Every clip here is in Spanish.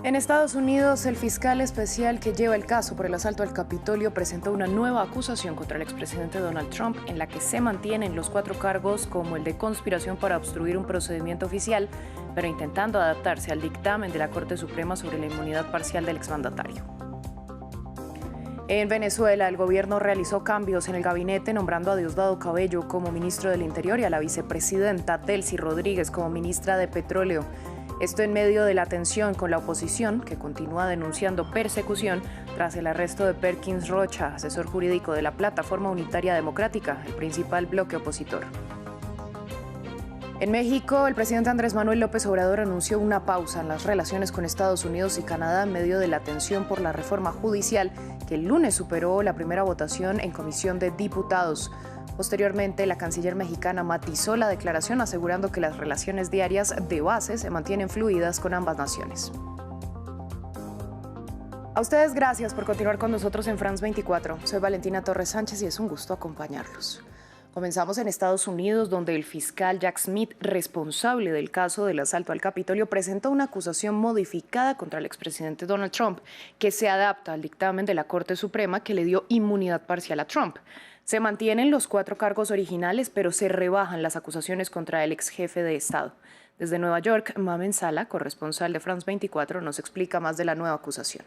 En Estados Unidos, el fiscal especial que lleva el caso por el asalto al Capitolio presentó una nueva acusación contra el expresidente Donald Trump, en la que se mantienen los 4 cargos como el de conspiración para obstruir un procedimiento oficial, pero intentando adaptarse al dictamen de la Corte Suprema sobre la inmunidad parcial del exmandatario. En Venezuela, el gobierno realizó cambios en el gabinete, nombrando a Diosdado Cabello como ministro del Interior y a la vicepresidenta Delcy Rodríguez como ministra de Petróleo. Esto en medio de la tensión con la oposición, que continúa denunciando persecución tras el arresto de Perkins Rocha, asesor jurídico de la Plataforma Unitaria Democrática, el principal bloque opositor. En México, el presidente Andrés Manuel López Obrador anunció una pausa en las relaciones con Estados Unidos y Canadá en medio de la tensión por la reforma judicial, que el lunes superó la primera votación en Comisión de Diputados. Posteriormente, la canciller mexicana matizó la declaración, asegurando que las relaciones diarias de base se mantienen fluidas con ambas naciones. A ustedes gracias por continuar con nosotros en France 24. Soy Valentina Torres Sánchez y es un gusto acompañarlos. Comenzamos en Estados Unidos, donde el fiscal Jack Smith, responsable del caso del asalto al Capitolio, presentó una acusación modificada contra el expresidente Donald Trump, que se adapta al dictamen de la Corte Suprema que le dio inmunidad parcial a Trump. Se mantienen los 4 cargos originales, pero se rebajan las acusaciones contra el ex jefe de Estado. Desde Nueva York, Mamen Sala, corresponsal de France 24, nos explica más de la nueva acusación.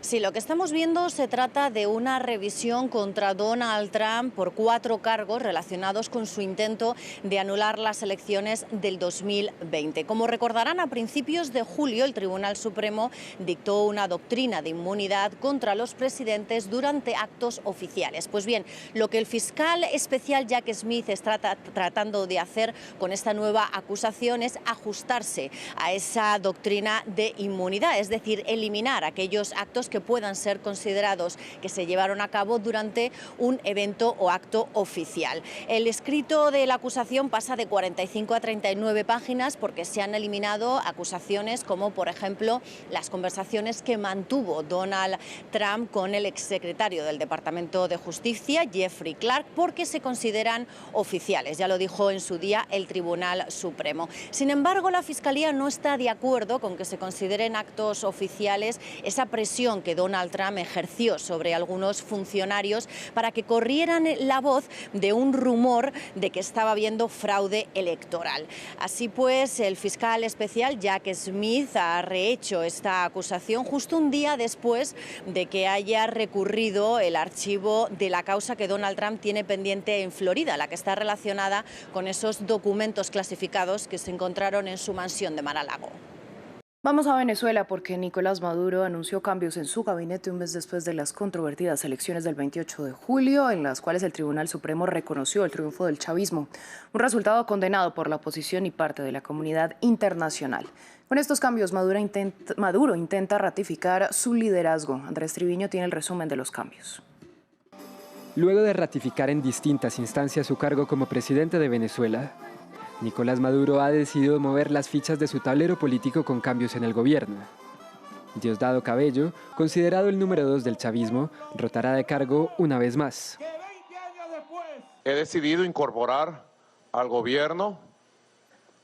Sí, lo que estamos viendo se trata de una revisión contra Donald Trump por 4 cargos relacionados con su intento de anular las elecciones del 2020. Como recordarán, a principios de julio el Tribunal Supremo dictó una doctrina de inmunidad contra los presidentes durante actos oficiales. Pues bien, lo que el fiscal especial Jack Smith está tratando de hacer con esta nueva acusación es ajustarse a esa doctrina de inmunidad, es decir, eliminar aquellos actos que puedan ser considerados que se llevaron a cabo durante un evento o acto oficial. El escrito de la acusación pasa de 45 a 39 páginas porque se han eliminado acusaciones como, por ejemplo, las conversaciones que mantuvo Donald Trump con el exsecretario del Departamento de Justicia, Jeffrey Clark, porque se consideran oficiales. Ya lo dijo en su día el Tribunal Supremo. Sin embargo, la Fiscalía no está de acuerdo con que se consideren actos oficiales esa presión que Donald Trump ejerció sobre algunos funcionarios para que corrieran la voz de un rumor de que estaba habiendo fraude electoral. Así pues, el fiscal especial Jack Smith ha rehecho esta acusación justo un día después de que haya recurrido el archivo de la causa que Donald Trump tiene pendiente en Florida, la que está relacionada con esos documentos clasificados que se encontraron en su mansión de Mar-a-Lago. Vamos a Venezuela porque Nicolás Maduro anunció cambios en su gabinete un mes después de las controvertidas elecciones del 28 de julio, en las cuales el Tribunal Supremo reconoció el triunfo del chavismo, un resultado condenado por la oposición y parte de la comunidad internacional. Con estos cambios, Maduro intenta ratificar su liderazgo. Andrés Triviño tiene el resumen de los cambios. Luego de ratificar en distintas instancias su cargo como presidente de Venezuela, Nicolás Maduro ha decidido mover las fichas de su tablero político con cambios en el gobierno. Diosdado Cabello, considerado el número 2 del chavismo, rotará de cargo una vez más. He decidido incorporar al gobierno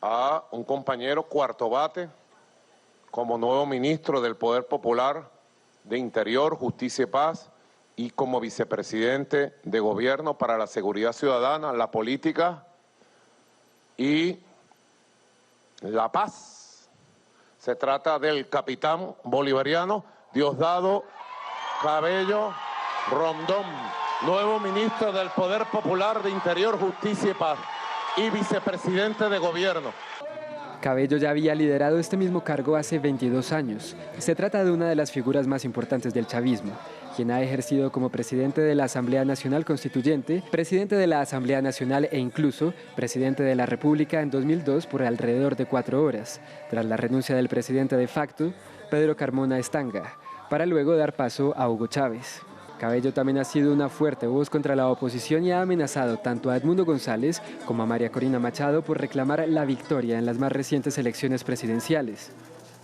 a un compañero cuarto bate como nuevo ministro del Poder Popular de Interior, Justicia y Paz y como vicepresidente de Gobierno para la Seguridad Ciudadana, la Política y la Paz. Se trata del capitán bolivariano Diosdado Cabello Rondón, nuevo ministro del Poder Popular de Interior, Justicia y Paz y vicepresidente de Gobierno. Cabello ya había liderado este mismo cargo hace 22 años. Se trata de una de las figuras más importantes del chavismo, quien ha ejercido como presidente de la Asamblea Nacional Constituyente, presidente de la Asamblea Nacional e incluso presidente de la República en 2002 por alrededor de 4 horas, tras la renuncia del presidente de facto, Pedro Carmona Estanga, para luego dar paso a Hugo Chávez. Cabello también ha sido una fuerte voz contra la oposición y ha amenazado tanto a Edmundo González como a María Corina Machado por reclamar la victoria en las más recientes elecciones presidenciales.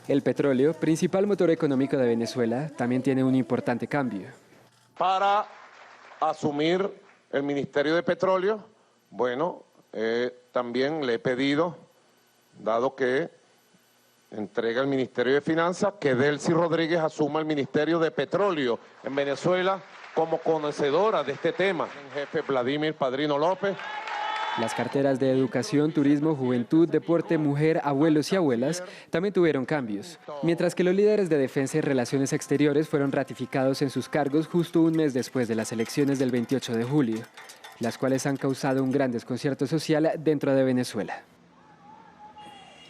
El petróleo, principal motor económico de Venezuela, también tiene un importante cambio. Para asumir el Ministerio de Petróleo, bueno, también le he pedido, dado que entrega el Ministerio de Finanzas, que Delcy Rodríguez asuma el Ministerio de Petróleo en Venezuela como conocedora de este tema. El jefe Vladimir Padrino López. Las carteras de Educación, Turismo, Juventud, Deporte, Mujer, Abuelos y Abuelas también tuvieron cambios, mientras que los líderes de Defensa y Relaciones Exteriores fueron ratificados en sus cargos justo un mes después de las elecciones del 28 de julio, las cuales han causado un gran desconcierto social dentro de Venezuela.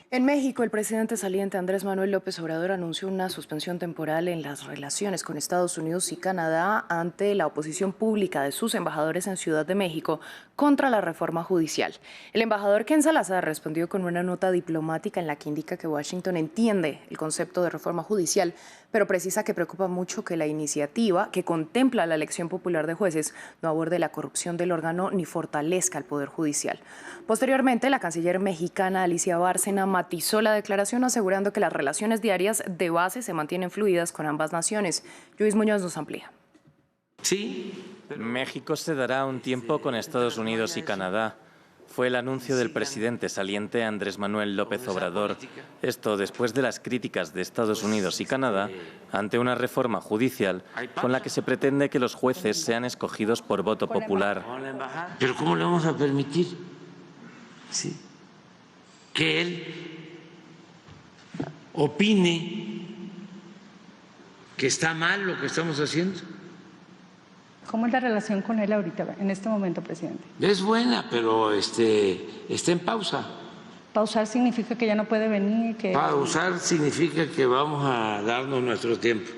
En México, el presidente saliente Andrés Manuel López Obrador anunció una suspensión temporal en las relaciones con Estados Unidos y Canadá ante la oposición pública de sus embajadores en Ciudad de México contra la reforma judicial. El embajador Ken Salazar respondió con una nota diplomática en la que indica que Washington entiende el concepto de reforma judicial, pero precisa que preocupa mucho que la iniciativa, que contempla la elección popular de jueces, no aborde la corrupción del órgano ni fortalezca el Poder Judicial. Posteriormente, la canciller mexicana Alicia Bárcena matizó la declaración asegurando que las relaciones diarias de base se mantienen fluidas con ambas naciones. Luis Muñoz nos amplía. Sí, México se dará un tiempo con Estados Unidos y Canadá. Fue el anuncio del presidente saliente Andrés Manuel López Obrador. Esto después de las críticas de Estados Unidos y Canadá ante una reforma judicial con la que se pretende que los jueces sean escogidos por voto popular. Pero ¿cómo le vamos a permitir que él opine que está mal lo que estamos haciendo? ¿Cómo es la relación con él ahorita, en este momento, presidente? Es buena, pero está en pausa. ¿Pausar significa que ya no puede venir? Pausar significa que vamos a darnos nuestro tiempo.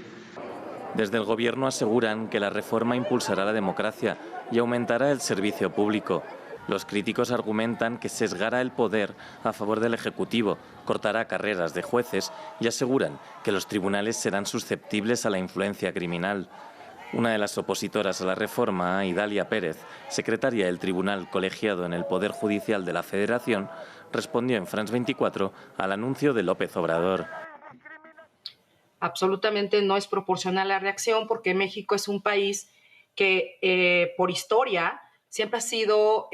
Desde el gobierno aseguran que la reforma impulsará la democracia y aumentará el servicio público. Los críticos argumentan que sesgará el poder a favor del Ejecutivo, cortará carreras de jueces y aseguran que los tribunales serán susceptibles a la influencia criminal. Una de las opositoras a la reforma, Idalia Pérez, secretaria del Tribunal Colegiado en el Poder Judicial de la Federación, respondió en France 24 al anuncio de López Obrador. Absolutamente no es proporcional la reacción porque México es un país que por historia siempre ha sido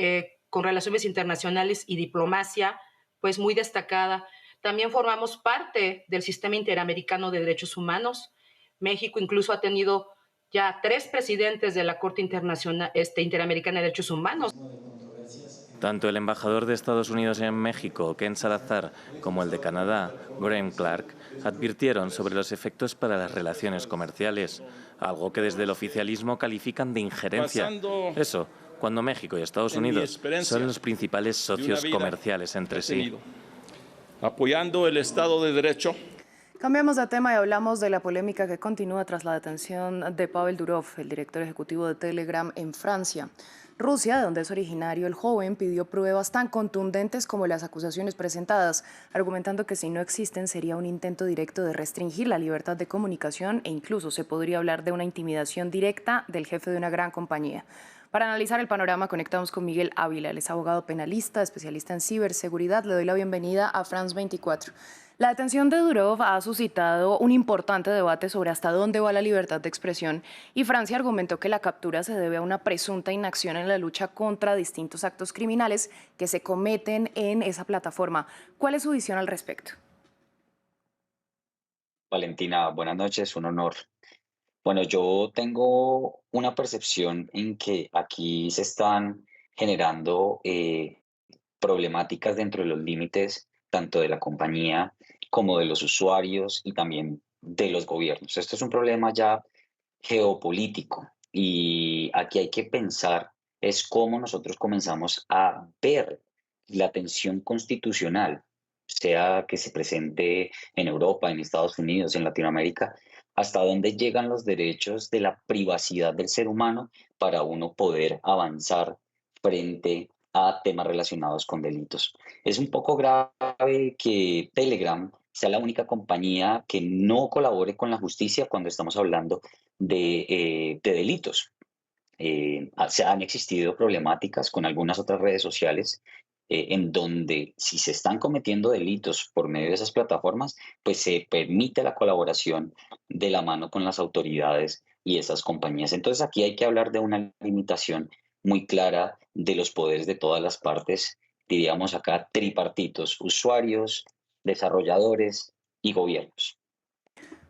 con relaciones internacionales y diplomacia pues muy destacada. También formamos parte del sistema interamericano de derechos humanos. México incluso ha tenido ya 3 presidentes de la Corte Interamericana de Derechos Humanos. Tanto el embajador de Estados Unidos en México, Ken Salazar, como el de Canadá, Graham Clark, advirtieron sobre los efectos para las relaciones comerciales, algo que desde el oficialismo califican de injerencia. Eso, cuando México y Estados Unidos son los principales socios comerciales entre sí. Apoyando el Estado de Derecho. Cambiamos de tema y hablamos de la polémica que continúa tras la detención de Pavel Durov, el director ejecutivo de Telegram en Francia. Rusia, de donde es originario el joven, pidió pruebas tan contundentes como las acusaciones presentadas, argumentando que si no existen sería un intento directo de restringir la libertad de comunicación e incluso se podría hablar de una intimidación directa del jefe de una gran compañía. Para analizar el panorama conectamos con Miguel Ávila, él es abogado penalista, especialista en ciberseguridad. Le doy la bienvenida a France 24. La detención de Durov ha suscitado un importante debate sobre hasta dónde va la libertad de expresión y Francia argumentó que la captura se debe a una presunta inacción en la lucha contra distintos actos criminales que se cometen en esa plataforma. ¿Cuál es su visión al respecto? Valentina, buenas noches, un honor. Bueno, yo tengo una percepción en que aquí se están generando problemáticas dentro de los límites tanto de la compañía como de los usuarios y también de los gobiernos. Esto es un problema ya geopolítico y aquí hay que pensar es cómo nosotros comenzamos a ver la tensión constitucional, sea que se presente en Europa, en Estados Unidos, en Latinoamérica, hasta dónde llegan los derechos de la privacidad del ser humano para uno poder avanzar frente a temas relacionados con delitos. Es un poco grave que Telegram sea la única compañía que no colabore con la justicia cuando estamos hablando de delitos. Han existido problemáticas con algunas otras redes sociales en donde si se están cometiendo delitos por medio de esas plataformas, pues se permite la colaboración de la mano con las autoridades y esas compañías. Entonces aquí hay que hablar de una limitación muy clara de los poderes de todas las partes, diríamos acá tripartitos, usuarios, desarrolladores y gobiernos.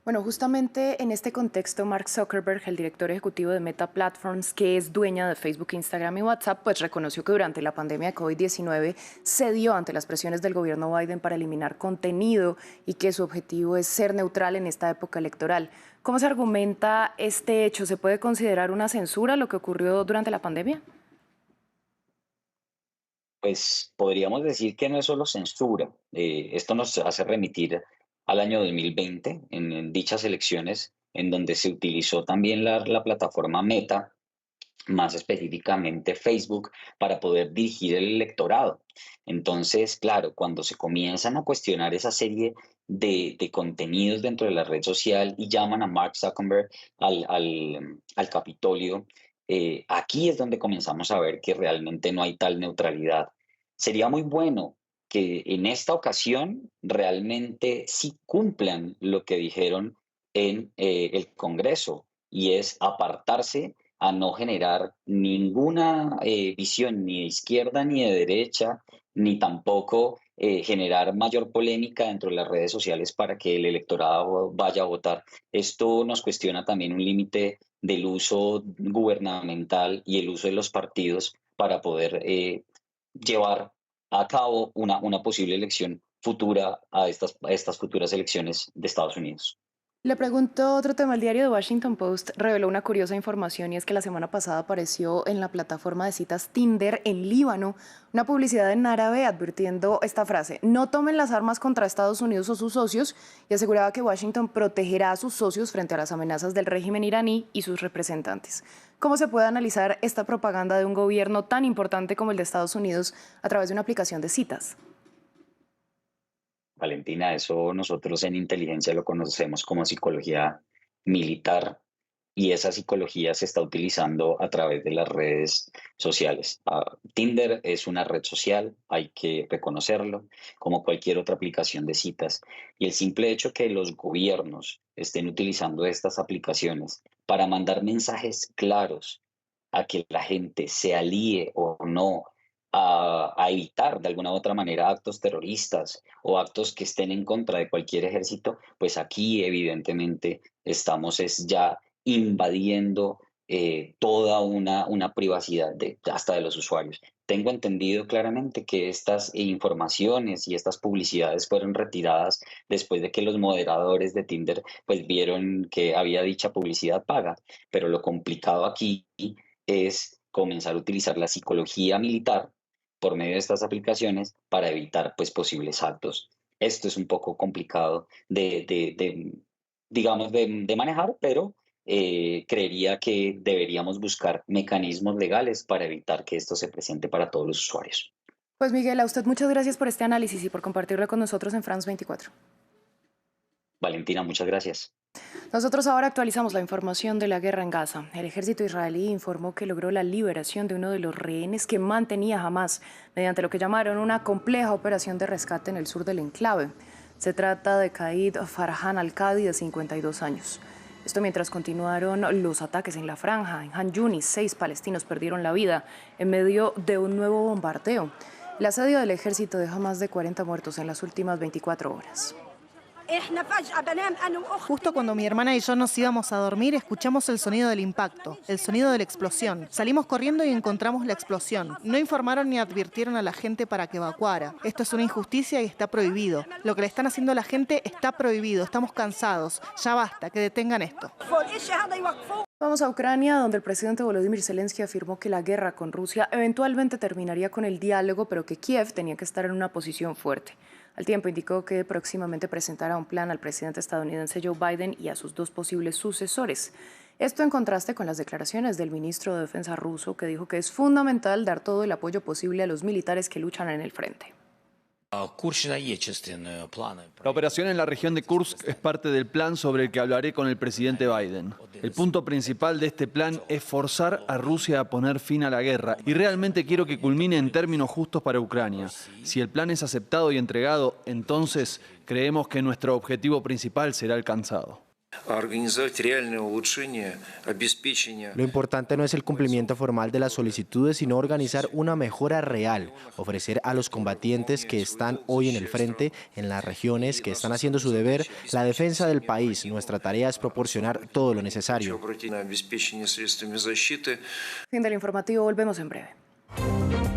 Bueno, justamente en este contexto, Mark Zuckerberg, el director ejecutivo de Meta Platforms, que es dueña de Facebook, Instagram y WhatsApp, pues reconoció que durante la pandemia de COVID-19 cedió ante las presiones del gobierno Biden para eliminar contenido y que su objetivo es ser neutral en esta época electoral. ¿Cómo se argumenta este hecho? ¿Se puede considerar una censura lo que ocurrió durante la pandemia? Pues podríamos decir que no es solo censura. Esto nos hace remitir al año 2020, en dichas elecciones, en donde se utilizó también la plataforma Meta, más específicamente Facebook, para poder dirigir el electorado. Entonces, claro, cuando se comienzan a cuestionar esa serie de contenidos dentro de la red social y llaman a Mark Zuckerberg al Capitolio, aquí es donde comenzamos a ver que realmente no hay tal neutralidad. Sería muy bueno que en esta ocasión realmente sí cumplan lo que dijeron en el Congreso, y es apartarse a no generar ninguna visión ni de izquierda ni de derecha, ni tampoco generar mayor polémica dentro de las redes sociales para que el electorado vaya a votar. Esto nos cuestiona también un límite del uso gubernamental y el uso de los partidos para poder llevar a cabo una posible elección futura a estas futuras elecciones de Estados Unidos. Le pregunto otro tema. El diario The Washington Post reveló una curiosa información y es que la semana pasada apareció en la plataforma de citas Tinder en Líbano una publicidad en árabe advirtiendo esta frase: no tomen las armas contra Estados Unidos o sus socios, y aseguraba que Washington protegerá a sus socios frente a las amenazas del régimen iraní y sus representantes. ¿Cómo se puede analizar esta propaganda de un gobierno tan importante como el de Estados Unidos a través de una aplicación de citas? Valentina, eso nosotros en inteligencia lo conocemos como psicología militar, y esa psicología se está utilizando a través de las redes sociales. Tinder es una red social, hay que reconocerlo, como cualquier otra aplicación de citas. Y el simple hecho que los gobiernos estén utilizando estas aplicaciones para mandar mensajes claros a que la gente se alíe o no a evitar de alguna u otra manera actos terroristas o actos que estén en contra de cualquier ejército, pues aquí evidentemente estamos ya invadiendo toda una privacidad hasta de los usuarios. Tengo entendido claramente que estas informaciones y estas publicidades fueron retiradas después de que los moderadores de Tinder pues vieron que había dicha publicidad paga, pero lo complicado aquí es comenzar a utilizar la psicología militar por medio de estas aplicaciones para evitar pues posibles actos. Esto es un poco complicado digamos, de manejar, pero creería que deberíamos buscar mecanismos legales para evitar que esto se presente para todos los usuarios. Pues Miguel, a usted muchas gracias por este análisis y por compartirlo con nosotros en France 24. Valentina, muchas gracias. Nosotros ahora actualizamos la información de la guerra en Gaza. El ejército israelí informó que logró la liberación de uno de los rehenes que mantenía Hamás mediante lo que llamaron una compleja operación de rescate en el sur del enclave. Se trata de Qaid Farhan al-Qadi, de 52 años. Esto mientras continuaron los ataques en la franja. En Han Yunis, 6 palestinos perdieron la vida en medio de un nuevo bombardeo. El asedio del ejército deja más de 40 muertos en las últimas 24 horas. Justo cuando mi hermana y yo nos íbamos a dormir, escuchamos el sonido del impacto, el sonido de la explosión. Salimos corriendo y encontramos la explosión. No informaron ni advirtieron a la gente para que evacuara. Esto es una injusticia y está prohibido. Lo que le están haciendo a la gente está prohibido. Estamos cansados. Ya basta, que detengan esto. Vamos a Ucrania, donde el presidente Volodymyr Zelensky afirmó que la guerra con Rusia eventualmente terminaría con el diálogo, pero que Kiev tenía que estar en una posición fuerte. Al tiempo indicó que próximamente presentará un plan al presidente estadounidense Joe Biden y a sus 2 posibles sucesores. Esto en contraste con las declaraciones del ministro de Defensa ruso, que dijo que es fundamental dar todo el apoyo posible a los militares que luchan en el frente. La operación en la región de Kursk es parte del plan sobre el que hablaré con el presidente Biden. El punto principal de este plan es forzar a Rusia a poner fin a la guerra, y realmente quiero que culmine en términos justos para Ucrania. Si el plan es aceptado y entregado, entonces creemos que nuestro objetivo principal será alcanzado. Lo importante no es el cumplimiento formal de las solicitudes, sino organizar una mejora real, ofrecer a los combatientes que están hoy en el frente, en las regiones, que están haciendo su deber, la defensa del país. Nuestra tarea es proporcionar todo lo necesario. Fin del informativo, volvemos en breve.